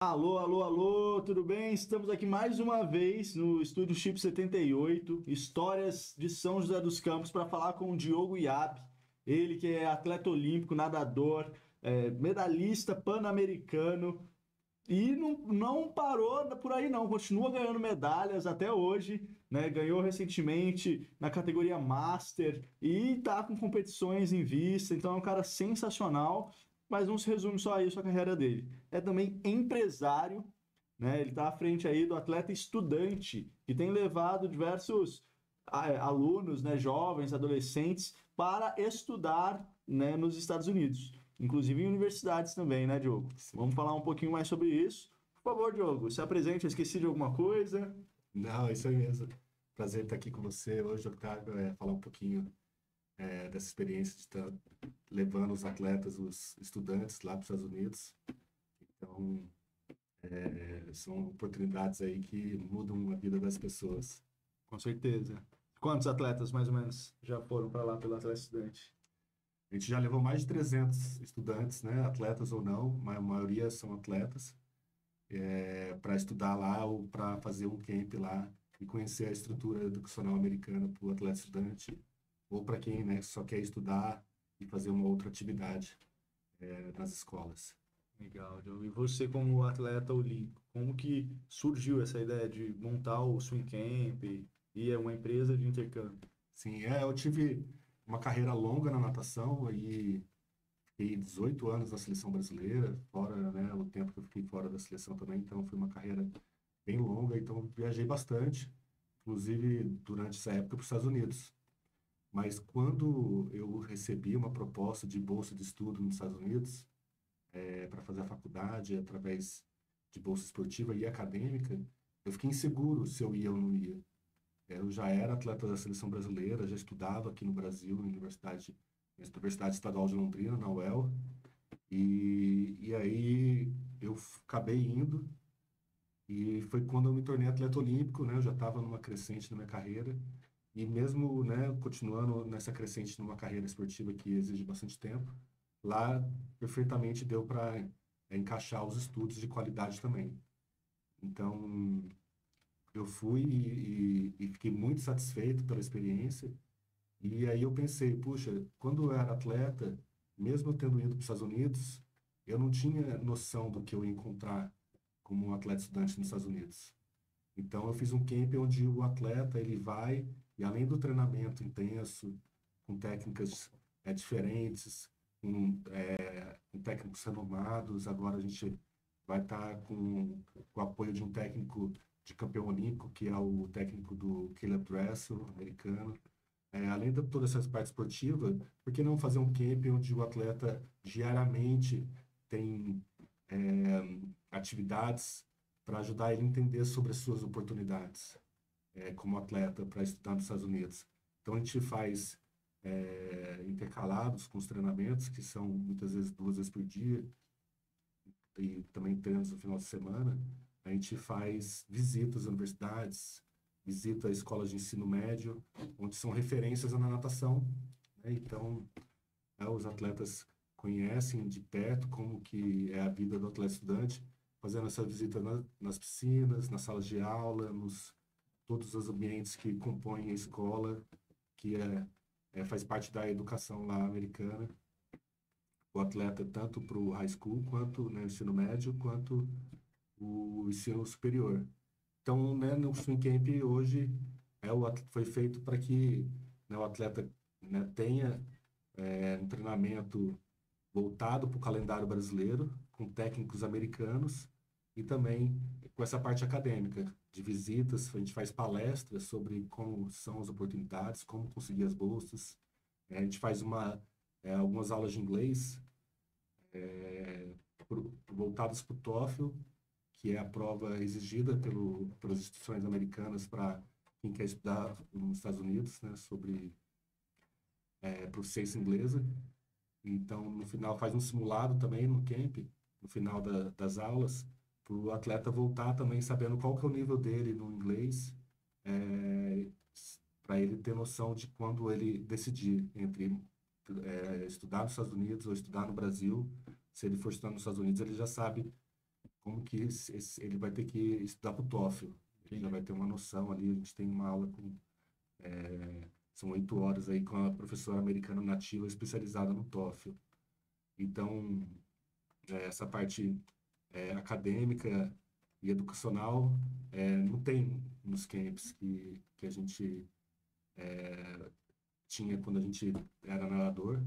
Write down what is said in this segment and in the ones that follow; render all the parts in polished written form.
Alô, alô, alô, tudo bem? Estamos aqui mais uma vez no Estúdio Chip 78, Histórias de São José dos Campos, para falar com o Diogo Iab, ele que é atleta olímpico, nadador, medalhista pan-americano e não parou por aí não, continua ganhando medalhas até hoje, né? Ganhou recentemente na categoria Master e tá com competições em vista, então é um cara sensacional, mas não se resume só a isso a carreira dele. É também empresário, né? Ele está à frente aí do atleta estudante, que tem levado diversos alunos, né, jovens, adolescentes, para estudar, né, nos Estados Unidos, inclusive em universidades também, né, Diogo? Vamos Sim. falar um pouquinho mais sobre isso. Por favor, Diogo, se apresente, eu esqueci de alguma coisa. Não, é isso aí mesmo. Prazer estar aqui com você hoje, Octávio, falar um pouquinho dessa experiência de estar levando os atletas, os estudantes lá para os Estados Unidos. Então, são oportunidades aí que mudam a vida das pessoas. Com certeza. Quantos atletas, mais ou menos, já foram para lá pelo Atleta Estudante? A gente já levou mais de 300 estudantes, né, atletas ou não, mas a maioria são atletas, para estudar lá ou para fazer um camp lá e conhecer a estrutura educacional americana para o atleta estudante ou para quem, né, só quer estudar e fazer uma outra atividade nas escolas. Legal, Diogo. E você, como atleta olímpico, como que surgiu essa ideia de montar o Swim Camp e é uma empresa de intercâmbio? Sim, eu tive uma carreira longa na natação e fiquei 18 anos na seleção brasileira, fora, né, o tempo que eu fiquei fora da seleção também, então foi uma carreira bem longa, então eu viajei bastante, inclusive durante essa época para os Estados Unidos. Mas quando eu recebi uma proposta de bolsa de estudo nos Estados Unidos, para fazer a faculdade através de bolsa esportiva e acadêmica, eu fiquei inseguro se eu ia ou não ia. Eu já era atleta da seleção brasileira, já estudava aqui no Brasil, na Universidade Estadual de Londrina, na UEL, e aí eu acabei indo, e foi quando eu me tornei atleta olímpico, né? Eu já estava numa crescente na minha carreira, e mesmo, né, continuando nessa crescente numa carreira esportiva que exige bastante tempo, lá perfeitamente deu para encaixar os estudos de qualidade também. Então, eu fui e fiquei muito satisfeito pela experiência. E aí eu pensei, puxa, quando eu era atleta, mesmo eu tendo ido para os Estados Unidos, eu não tinha noção do que eu ia encontrar como um atleta estudante nos Estados Unidos. Então eu fiz um camp onde o atleta ele vai e além do treinamento intenso, com técnicas diferentes, com técnicos renomados, agora a gente vai estar com o apoio de um técnico de campeão olímpico, que é o técnico do Caleb Dressel, americano. Além de toda essa parte esportiva, por que não fazer um camp onde o atleta diariamente tem atividades para ajudar ele a entender sobre as suas oportunidades como atleta para estudar nos Estados Unidos. Então a gente faz intercalados com os treinamentos, que são muitas vezes 2 vezes por dia, e também treinos no final de semana. A gente faz visitas às universidades, visita escolas de ensino médio, onde são referências na natação, né? Então, os atletas conhecem de perto como que é a vida do atleta estudante, fazendo essa visita nas piscinas, nas salas de aula, nos todos os ambientes que compõem a escola, que faz parte da educação lá americana. O atleta tanto para o high school quanto né, ensino médio, quanto o ensino superior. Então, né, no Swim Camp hoje foi feito para que né, o atleta né, tenha um treinamento voltado para o calendário brasileiro, com técnicos americanos e também com essa parte acadêmica de visitas. A gente faz palestras sobre como são as oportunidades, como conseguir as bolsas. A gente faz algumas aulas de inglês voltadas para o TOEFL, que é a prova exigida pelas instituições americanas para quem quer estudar nos Estados Unidos, né, sobre proficiência inglesa. Então, no final, faz um simulado também no camp, no final das aulas, para o atleta voltar também sabendo qual que é o nível dele no inglês, para ele ter noção de quando ele decidir entre estudar nos Estados Unidos ou estudar no Brasil. Se ele for estudar nos Estados Unidos, ele já sabe como que ele vai ter que estudar para o TOEFL. Ele já vai ter uma noção ali, a gente tem uma aula com, são 8 horas aí com a professora americana nativa especializada no TOEFL. Então, essa parte acadêmica e educacional não tem nos camps que a gente tinha quando a gente era nadador.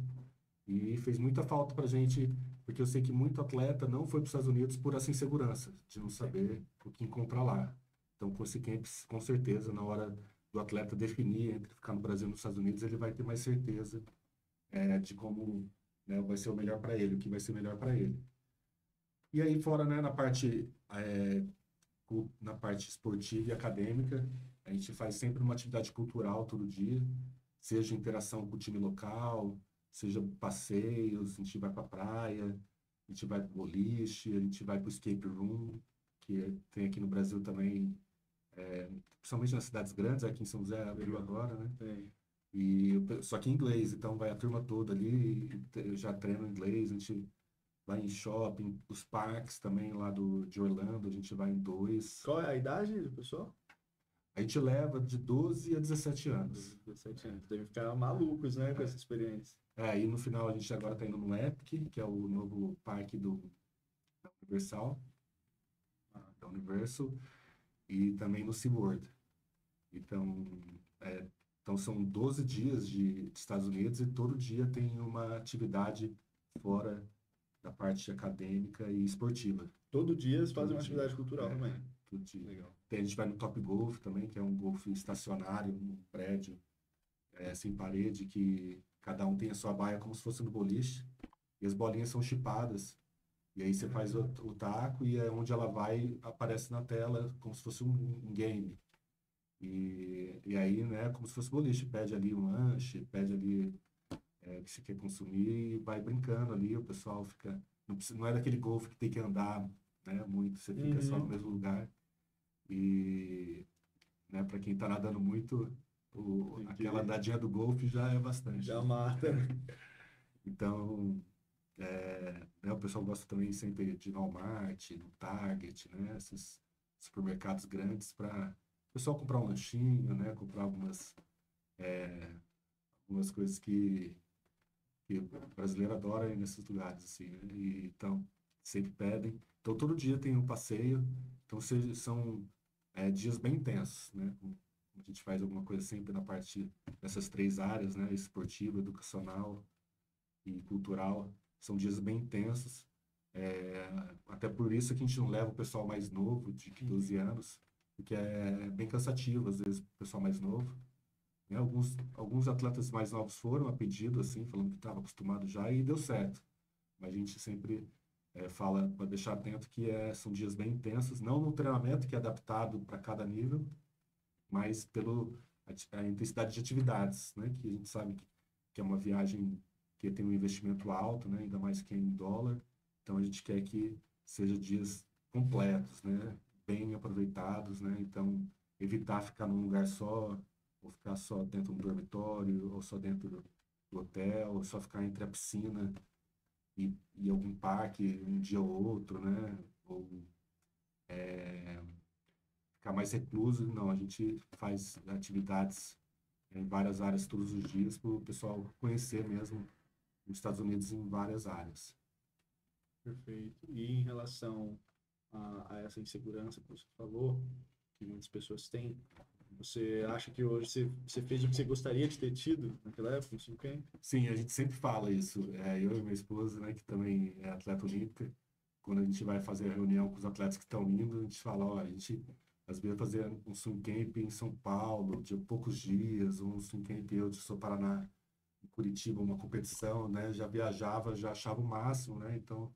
E fez muita falta pra gente, porque eu sei que muito atleta não foi para os Estados Unidos por essa insegurança, de não saber o que encontrar lá. Então, com esse camp, com certeza, na hora do atleta definir entre ficar no Brasil e nos Estados Unidos, ele vai ter mais certeza de como, né, vai ser o melhor para ele, o que vai ser melhor para ele. E aí, fora, né, na parte esportiva e acadêmica, a gente faz sempre uma atividade cultural todo dia, seja interação com o time local, seja passeios, a gente vai para a praia, a gente vai para o boliche, a gente vai para o escape room, que tem aqui no Brasil também, principalmente nas cidades grandes, aqui em São José abriu agora, né? Tem. Só que em inglês, então vai a turma toda ali, eu já treino inglês, a gente vai em shopping, os parques também lá de Orlando, a gente vai em 2. Qual é a idade do pessoal? A gente leva de 12 a 17 anos. 17 anos. Devem ficar malucos, né, com essa experiência. E no final a gente agora está indo no Epic, que é o novo parque da Universal, da Universal, e também no SeaWorld. Então, então são 12 dias de Estados Unidos e todo dia tem uma atividade fora da parte acadêmica e esportiva. Todo dia eles fazem Todo uma dia. atividade cultural também. Todo dia. Legal. A gente vai no Top Golf também, que é um golfe estacionário, um prédio sem parede, que cada um tem a sua baia como se fosse no boliche, e as bolinhas são chipadas. E aí você faz o taco e onde ela vai aparece na tela como se fosse um game. E aí, né, como se fosse boliche, pede ali um lanche, pede ali o que você quer consumir e vai brincando ali, o pessoal fica... Não é daquele golfe que tem que andar, né, muito, você fica só no mesmo lugar. E, né, para quem tá nadando muito, aquela andadinha do golfe já é bastante. Já mata. Então, né, o pessoal gosta também sempre de ir no Walmart, no Target, né, esses supermercados grandes para o pessoal comprar um lanchinho, né, comprar algumas coisas que o brasileiro adora ir nesses lugares, assim, né? E, então, sempre pedem. Então, todo dia tem um passeio. Então, são dias bem intensos, né? A gente faz alguma coisa sempre na parte dessas 3 áreas, né? Esportiva, educacional e cultural. São dias bem intensos. Até por isso que a gente não leva o pessoal mais novo, de 12 anos, porque é bem cansativo, às vezes, o pessoal mais novo. Né? Alguns atletas mais novos foram a pedido, assim, falando que estava acostumado já e deu certo. Mas a gente sempre fala para deixar atento que são dias bem intensos, não no treinamento, que é adaptado para cada nível, mas a intensidade de atividades, né? Que a gente sabe que é uma viagem que tem um investimento alto, né? Ainda mais que é em dólar. Então a gente quer que seja dias completos, né? Bem aproveitados, né? Então evitar ficar num lugar só, ou ficar só dentro do dormitório, ou só dentro do hotel, ou só ficar entre a piscina e algum parque um dia ou outro, né? Ou ficar mais recluso. Não, a gente faz atividades em várias áreas todos os dias para o pessoal conhecer mesmo os Estados Unidos em várias áreas. Perfeito. E em relação a essa insegurança que você falou, que muitas pessoas têm, você acha que hoje você fez o que você gostaria de ter tido naquela época, no Sim Camp? Sim, a gente sempre fala isso. Eu e minha esposa, né, que também é atleta olímpica, quando a gente vai fazer a reunião com os atletas que estão indo, a gente fala, ó, a gente às vezes fazer um swim camp em São Paulo, de poucos dias, um swim camp eu de Sou Paraná, em Curitiba, uma competição, né, já viajava, já achava o máximo, né, então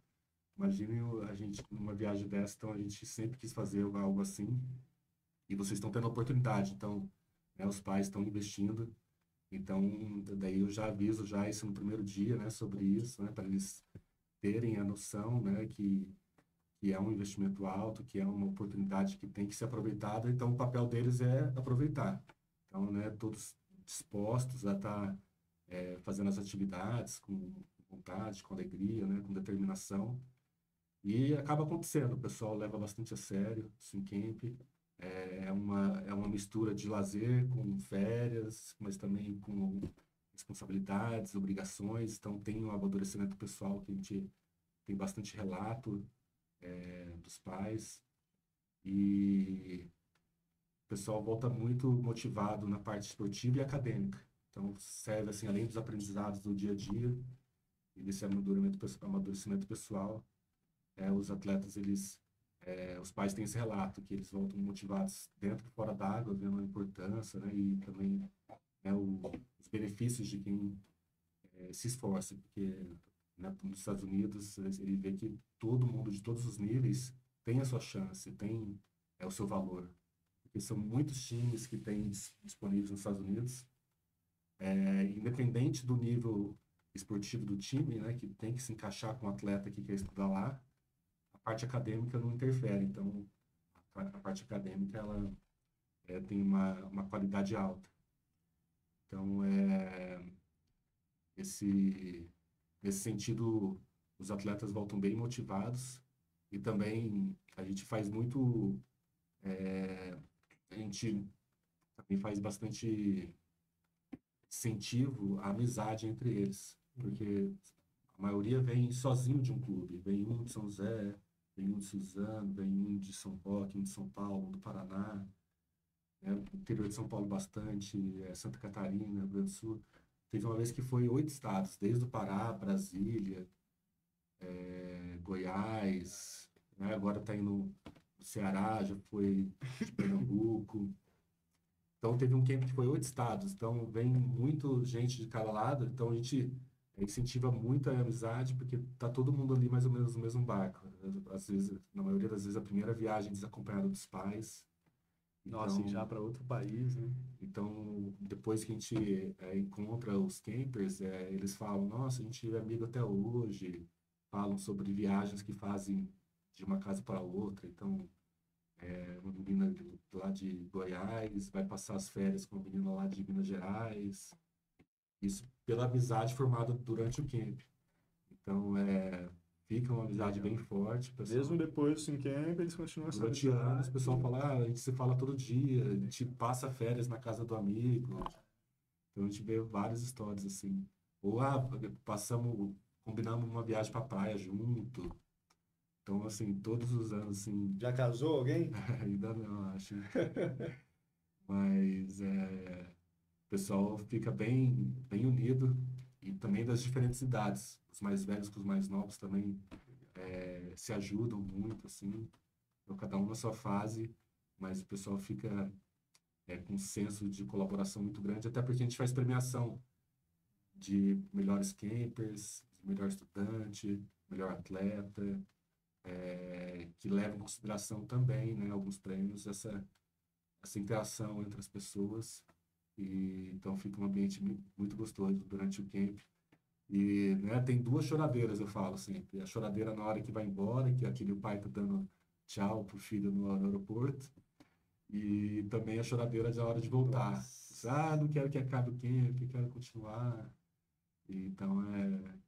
imagine a gente numa viagem dessa, então a gente sempre quis fazer algo assim, e vocês estão tendo a oportunidade, então, né, os pais estão investindo. Então, daí eu já aviso já isso no primeiro dia, né, sobre isso, né, para eles terem a noção, né, que é um investimento alto, que é uma oportunidade que tem que ser aproveitada. Então, o papel deles é aproveitar. Então, né, todos dispostos a estar fazendo as atividades com vontade, com alegria, né, com determinação. E acaba acontecendo, o pessoal leva bastante a sério o swim camp. É uma mistura de lazer com férias, mas também com responsabilidades, obrigações. Então tem um amadurecimento pessoal que a gente tem bastante relato dos pais. E o pessoal volta muito motivado na parte esportiva e acadêmica. Então serve assim, além dos aprendizados do dia a dia e desse amadurecimento pessoal, os atletas, os pais têm esse relato, que eles voltam motivados dentro e fora d'água, vendo a importância, né, e também os benefícios de quem se esforça, porque né, nos Estados Unidos ele vê que todo mundo de todos os níveis tem a sua chance, tem o seu valor, porque são muitos times que têm disponíveis nos Estados Unidos, independente do nível esportivo do time, né, que tem que se encaixar com o atleta que quer estudar lá, a parte acadêmica não interfere. Então, a parte acadêmica ela tem uma qualidade alta. Então, esse, nesse sentido, os atletas voltam bem motivados e também a gente faz muito, a gente também faz bastante incentivo à amizade entre eles, porque a maioria vem sozinho de um clube, vem um de São José, vem um de Suzano, vem um de São Roque, um de São Paulo, um do Paraná, né? O interior de São Paulo bastante, Santa Catarina, Rio Grande do Sul. Teve uma vez que foi 8 estados, desde o Pará, Brasília, Goiás, né? Agora está indo no Ceará, já foi de Pernambuco. Então teve um camp que foi 8 estados, então vem muito gente de cada lado, então a gente incentiva muito a amizade, porque tá todo mundo ali mais ou menos no mesmo barco. Às vezes, na maioria das vezes, a primeira viagem desacompanhada dos pais. Nossa, e já Então, para outro país, né? então depois que a gente encontra os campers, eles falam, nossa, a gente é amigo até hoje, falam sobre viagens que fazem de uma casa para outra, então uma menina lá de Goiás vai passar as férias com uma menina lá de Minas Gerais. Isso pela amizade formada durante o camp. Então, fica uma amizade bem Legal. forte, pessoal. Mesmo depois do Sim Camp, eles continuam essa Durante anos, o amizade. pessoal fala, a gente se fala todo dia, a gente passa férias na casa do amigo. Então, a gente vê várias histórias assim. Ou, combinamos uma viagem para praia junto. Então, assim, todos os anos, assim, Já casou alguém? ainda não, acho. Mas o pessoal fica bem, bem unido e também das diferentes idades. Os mais velhos com os mais novos também se ajudam muito, assim. Então, cada um na sua fase, mas o pessoal fica com um senso de colaboração muito grande, até porque a gente faz premiação de melhores campers, de melhor estudante, melhor atleta, que leva em consideração também, né, alguns prêmios, essa interação entre as pessoas. E então fica um ambiente muito gostoso durante o camp. E, né, tem duas choradeiras, eu falo sempre. A choradeira na hora que vai embora, que aquele pai tá dando tchau pro filho no aeroporto. E também a choradeira na hora de voltar. Nossa, Não quero que acabe o camp, quero continuar. E, então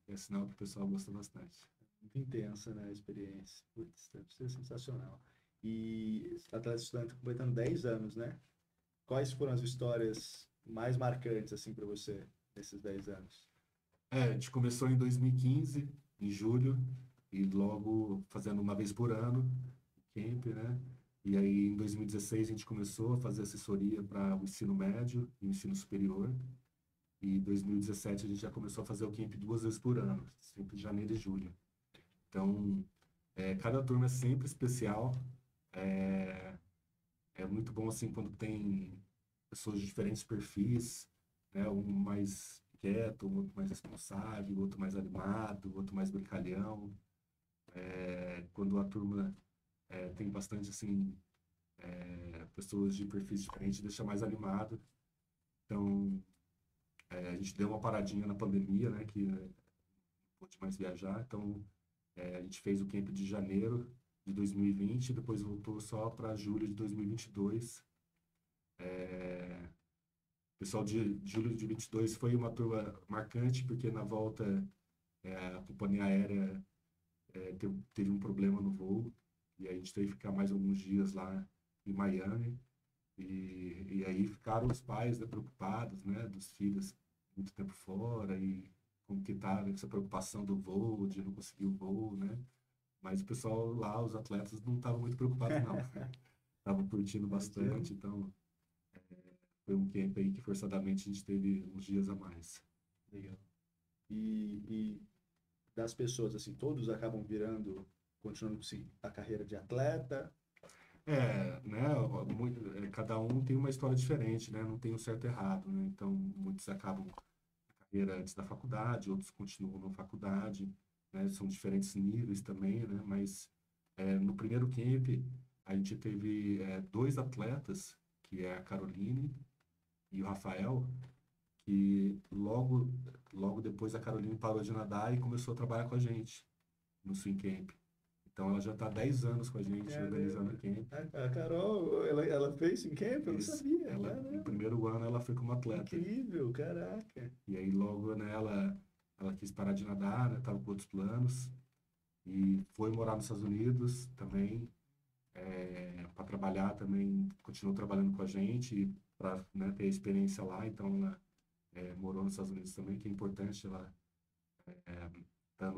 é sinal que o pessoal gosta bastante. muito intensa, né, a experiência. Putz, deve ser sensacional. E atleta estudante completando 10 anos, né? Quais foram as histórias mais marcantes, assim, para você, nesses 10 anos? A gente começou em 2015, em julho, e logo fazendo uma vez por ano, camp, né? E aí em 2016 a gente começou a fazer assessoria para o ensino médio e o ensino superior. E em 2017 a gente já começou a fazer o camp 2 vezes por ano, sempre em janeiro e julho. Então, cada turma é sempre especial. É, é muito bom assim quando tem pessoas de diferentes perfis, né? Um mais quieto, um outro mais responsável, outro mais animado, outro mais brincalhão. Quando a turma tem bastante assim pessoas de perfis diferentes, deixa mais animado. Então, a gente deu uma paradinha na pandemia, né? Que não pôde mais viajar. Então, a gente fez o camp de janeiro de 2020, depois voltou só para julho de 2022. O pessoal de julho de 22 foi uma turma marcante, porque na volta a companhia aérea teve um problema no voo, e aí a gente teve que ficar mais alguns dias lá em Miami, e aí ficaram os pais, né, preocupados, né, dos filhos muito tempo fora, e como que tá essa preocupação do voo, de não conseguir o voo, né? Mas o pessoal lá, os atletas, não estavam muito preocupados, não. Estavam curtindo Imagino. bastante, então foi um camp aí que forçadamente a gente teve uns dias a mais. Legal. E das pessoas, assim, todos acabam virando, continuando a carreira de atleta. Né, cada um tem uma história diferente, né? Não tem um certo e errado, né? Então, muitos acabam a carreira antes da faculdade, outros continuam na faculdade, né? São diferentes níveis também, né? Mas no primeiro camp, a gente teve dois atletas, que é a Caroline e o Rafael, que logo depois a Caroline parou de nadar e começou a trabalhar com a gente no Swim Camp. Então ela já está há 10 anos com a gente organizando Caramba. o camp. A Carol, ela fez em camp? Eu não Isso. sabia. Ela, no Caramba. primeiro ano ela foi como atleta. Incrível, caraca. E aí logo, né, ela quis parar de nadar, né, tava com outros planos. E foi morar nos Estados Unidos também, para trabalhar também, continuou trabalhando com a gente para, né, ter experiência lá. Então ela morou nos Estados Unidos também, que é importante ela estar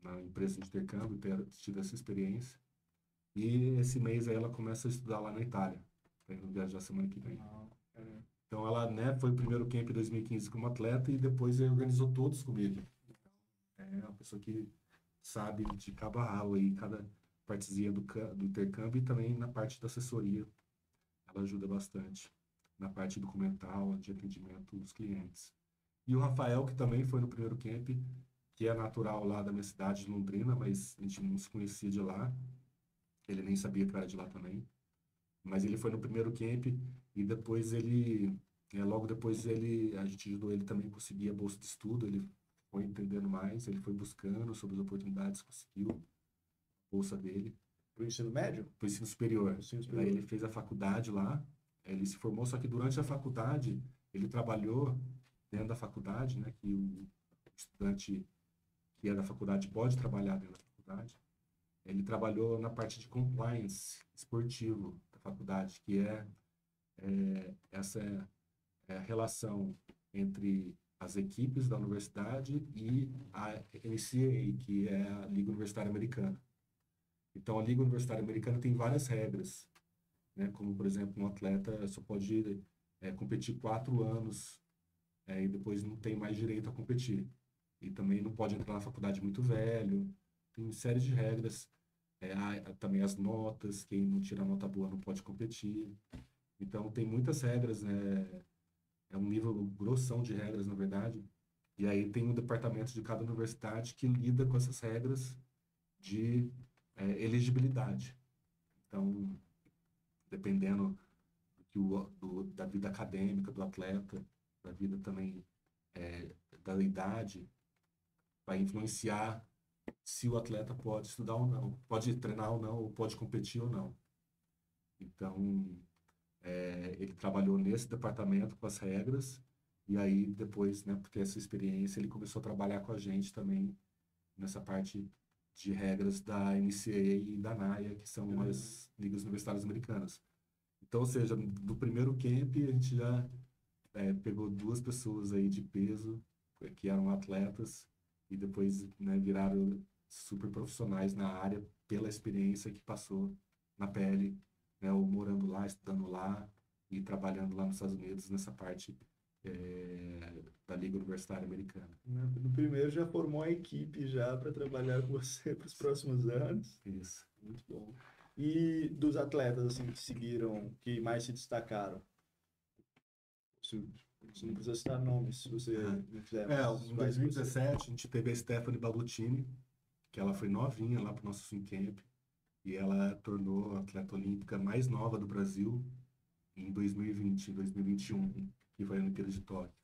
na empresa de intercâmbio, ter tido essa experiência. E esse mês aí ela começa a estudar lá na Itália, tá indo viajar semana que vem. Não, caramba. Então ela, né, foi o primeiro camp em 2015 como atleta e depois ele organizou todos comigo. É uma pessoa que sabe de cabo a rabo aí, cada partezinha do intercâmbio e também na parte da assessoria. Ela ajuda bastante na parte documental, de atendimento dos clientes. E o Rafael, que também foi no primeiro camp, que é natural lá da minha cidade, de Londrina, mas a gente não se conhecia de lá. Ele nem sabia que eu era de lá também. Mas ele foi no primeiro camp e depois logo depois a gente ajudou ele também a conseguir a bolsa de estudo. Ele foi entendendo mais, ele foi buscando sobre as oportunidades, conseguiu a bolsa dele. Pro ensino médio? Pro ensino superior. Ensino Daí superior. ele fez a faculdade lá, ele se formou, só que durante a faculdade ele trabalhou dentro da faculdade, né, que o estudante que é da faculdade pode trabalhar dentro da faculdade. Ele trabalhou na parte de compliance esportivo da faculdade, que essa é a relação entre as equipes da universidade e a NCAA, que é a Liga Universitária Americana. Então, a Liga Universitária Americana tem várias regras, né? Como, por exemplo, um atleta só pode competir 4 anos e depois não tem mais direito a competir. E também não pode entrar na faculdade muito velho. Tem série de regras. Também as notas, quem não tira nota boa não pode competir. Então, tem muitas regras, né? É um nível grossão de regras, na verdade. E aí tem um departamento de cada universidade que lida com essas regras de elegibilidade. Então, dependendo da vida acadêmica do atleta, da vida também da idade, vai influenciar se o atleta pode estudar ou não, pode treinar ou não, ou pode competir ou não. Então, ele trabalhou nesse departamento com as regras, e aí depois, né, por ter essa experiência, ele começou a trabalhar com a gente também nessa parte de regras da NCAA e da NAIA, que são as ligas universitárias americanas. Então, ou seja, no primeiro camp a gente já pegou duas pessoas aí de peso, que eram atletas, e depois, né, viraram super profissionais na área pela experiência que passou na pele, né, ou morando lá, estudando lá e trabalhando lá nos Estados Unidos nessa parte da Liga Universitária Americana. No primeiro já formou a equipe já para trabalhar com você para os próximos anos. Isso. Muito bom. E dos atletas assim que seguiram, que mais se destacaram? Você não precisa citar nomes, se você não quiser. Em 2017 a gente teve a Stephanie Balbutini, que ela foi novinha lá para o nosso swim camp, e ela tornou a atleta olímpica mais nova do Brasil em 2020, 2021, que foi a Olimpíada de Tóquio.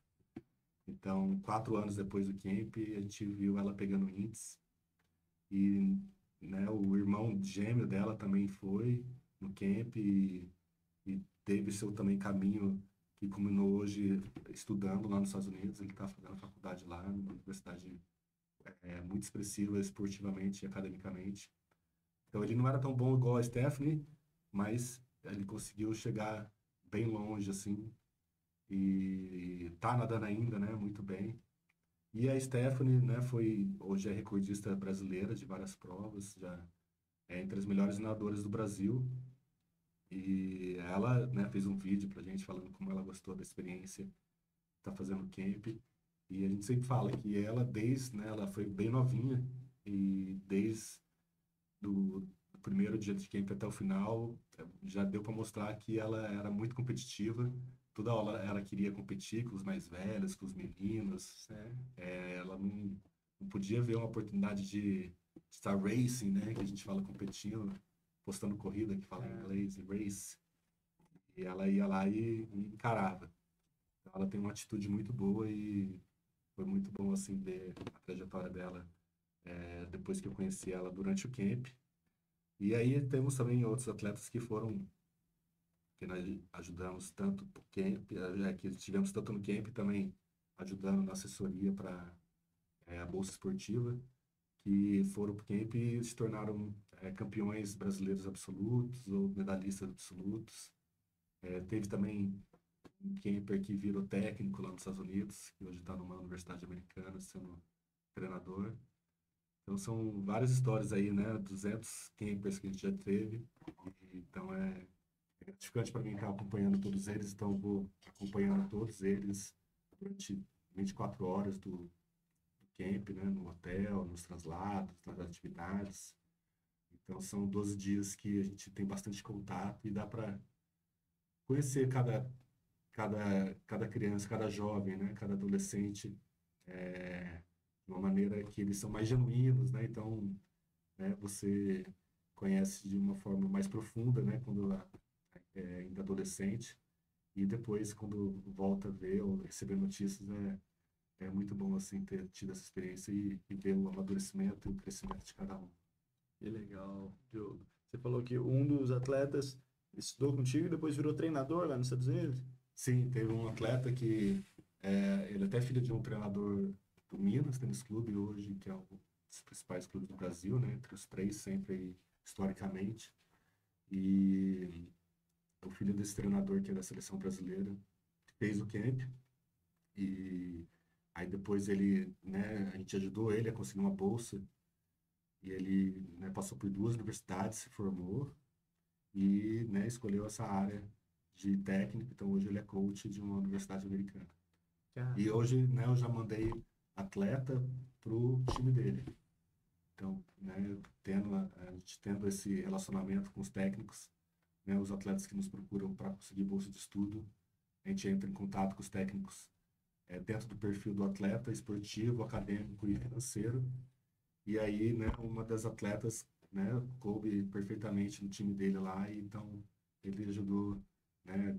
Então, 4 anos depois do camp, a gente viu ela pegando índice. E, né, o irmão gêmeo dela também foi no camp e teve seu também caminho que culminou hoje estudando lá nos Estados Unidos. Ele está fazendo faculdade lá na Universidade muito expressiva esportivamente e academicamente. Então ele não era tão bom igual a Stephanie, mas ele conseguiu chegar bem longe, assim, e tá nadando ainda, né, muito bem. E a Stephanie, né, hoje é recordista brasileira de várias provas, já é entre as melhores nadadoras do Brasil. E ela, né, fez um vídeo pra gente falando como ela gostou da experiência, tá fazendo camp. E a gente sempre fala que ela, né, ela foi bem novinha e desde do primeiro dia de camp até o final, já deu para mostrar que ela era muito competitiva. Toda hora ela queria competir com os mais velhos, com os meninos. É. Ela não podia ver uma oportunidade de estar racing, né, que a gente fala competindo, postando corrida, que fala em inglês, race. E ela ia lá e encarava. Então, ela tem uma atitude muito boa e foi muito bom assim ver a trajetória dela depois que eu conheci ela durante o camp. E aí temos também outros atletas que nós ajudamos tanto no camp, que estivemos tanto no camp também ajudando na assessoria para a Bolsa Esportiva, que foram para o camp e se tornaram campeões brasileiros absolutos ou medalhistas absolutos. Teve também um camper que virou técnico lá nos Estados Unidos, que hoje está numa universidade americana sendo treinador. Então são várias histórias aí, né? 200 campers que a gente já teve. Então é gratificante para mim estar acompanhando todos eles. Então vou acompanhando todos eles durante 24 horas do camp, né? No hotel, nos translados, nas atividades. Então são 12 dias que a gente tem bastante contato e dá para conhecer cada criança, cada jovem, né? Cada adolescente de uma maneira que eles são mais genuínos, né? Então, né, você conhece de uma forma mais profunda, né? Quando ainda adolescente e depois quando volta a ver ou receber notícias é muito bom assim ter tido essa experiência e ver o amadurecimento e o crescimento de cada um. Que legal, Diogo. Você falou que um dos atletas estudou contigo e depois virou treinador lá nos Estados Unidos? Sim, teve um atleta que ele é até filho de um treinador do Minas Tênis Clube hoje, que é um dos principais clubes do Brasil, né? Entre os três sempre aí, historicamente. E o filho desse treinador que é da seleção brasileira fez o camp e aí depois ele, né, a gente ajudou ele a conseguir uma bolsa e ele, né, passou por duas universidades, se formou e, né, escolheu essa área de técnico. Então hoje ele é coach de uma universidade americana. Cara, E hoje, né, eu já mandei atleta pro time dele. Então, né, a gente tendo esse relacionamento com os técnicos, né, os atletas que nos procuram para conseguir bolsa de estudo, a gente entra em contato com os técnicos dentro do perfil do atleta esportivo, acadêmico e financeiro. E aí, né, uma das atletas, né, coube perfeitamente no time dele lá, e então ele ajudou, né,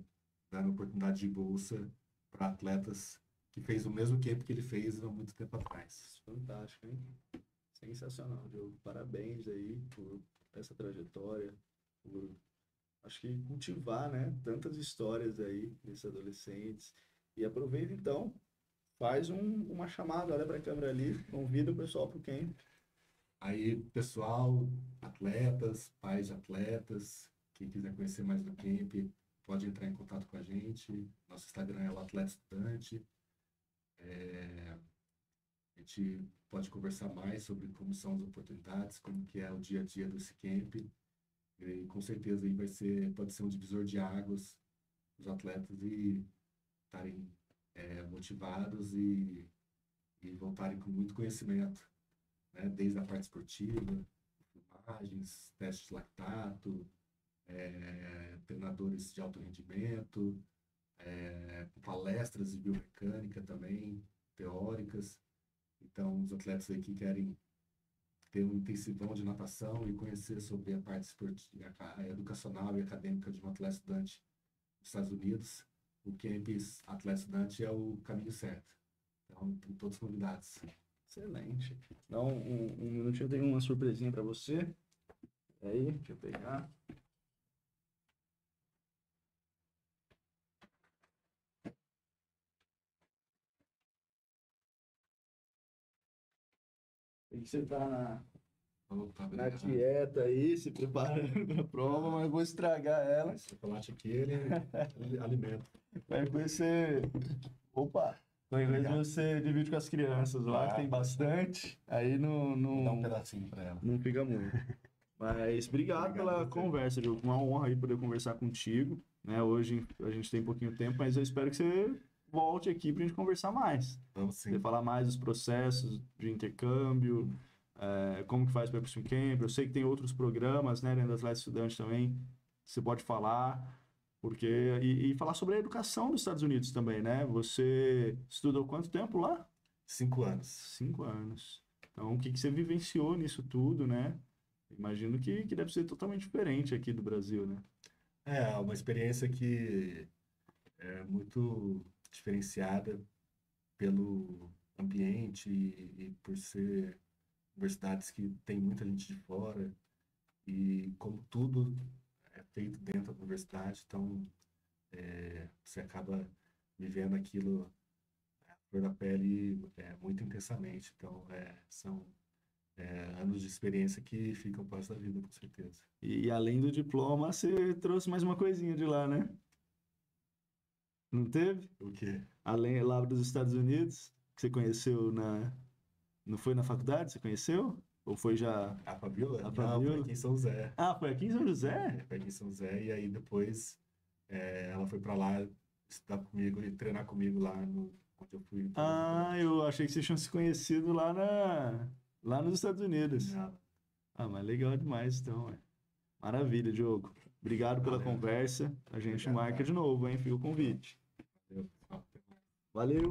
dando oportunidade de bolsa para atletas que fez o mesmo camp que ele fez há muito tempo atrás. fantástico, hein? Sensacional, Diogo. Parabéns aí por essa trajetória, por, acho que cultivar, né, tantas histórias aí desses adolescentes. E aproveita então, faz uma chamada, olha para a câmera ali, convida o pessoal para o camp. Aí, pessoal, atletas, pais de atletas, quem quiser conhecer mais do camp, pode entrar em contato com a gente. Nosso Instagram é o Atleta Estudante. A gente pode conversar mais sobre como são as oportunidades, como que é o dia a dia desse camp. E com certeza aí pode ser um divisor de águas os atletas e estarem motivados e voltarem com muito conhecimento, né? Desde a parte esportiva, filmagens, testes de lactato, treinadores de alto rendimento, palestras de biomecânica também, teóricas. Então, os atletas aí que querem ter um intensivão de natação e conhecer sobre a parte esportiva, a educacional e acadêmica de um atleta estudante nos Estados Unidos, o Campus Atleta Estudante é o caminho certo. Então, tem todas as novidades. Excelente. Dá um minutinho, eu tenho uma surpresinha para você. Aí, deixa eu pegar. que você tá Opa, na beleza. dieta aí, se preparando pra prova, mas eu vou estragar ela. Esse chocolate aqui, ele alimenta. Vai conhecer. Opa! Qualquer coisa você divide com as crianças lá, que tem bastante. Aí Vou dar um não, pedacinho pra ela. não fica muito. Mas obrigado Obrigado pela a você. conversa, Diogo. Uma honra aí poder conversar contigo. Né? Hoje a gente tem pouquinho tempo, mas eu espero que você volte aqui pra gente conversar mais. Vamos Você sim. falar mais dos processos de intercâmbio, como que faz para ir para o Swim Camp. Eu sei que tem outros programas, né, dentro da Atleta Estudante também, que você pode falar, porque e falar sobre a educação dos Estados Unidos também, né? Você estudou quanto tempo lá? 5 anos. 5 anos. Então, o que você vivenciou nisso tudo, né? Imagino que deve ser totalmente diferente aqui do Brasil, né? É uma experiência que é muito diferenciada pelo ambiente e por ser universidades que tem muita gente de fora e como tudo é feito dentro da universidade, então você acaba vivendo aquilo à flor da pele muito intensamente. Então são anos de experiência que ficam para o resto da vida, com certeza. E além do diploma, você trouxe mais uma coisinha de lá, né? Não teve? O quê? Além lá dos Estados Unidos, que você conheceu na... Não foi na faculdade? Você conheceu? Ou foi já A Fabiola? a Não, foi Fabiola? aqui em São José. Ah, foi aqui em São José? Foi aqui em São José, e aí depois ela foi para lá estudar comigo e treinar comigo lá onde eu fui. Ah, eu achei que vocês tinham se conhecido lá nos Estados Unidos. Não, Ah, mas legal demais, então, ué. Maravilha, Diogo. Obrigado pela Valeu. conversa. A gente Obrigado, marca cara. de novo, hein? Fica o convite. valeu, pessoal. Até mais. Valeu!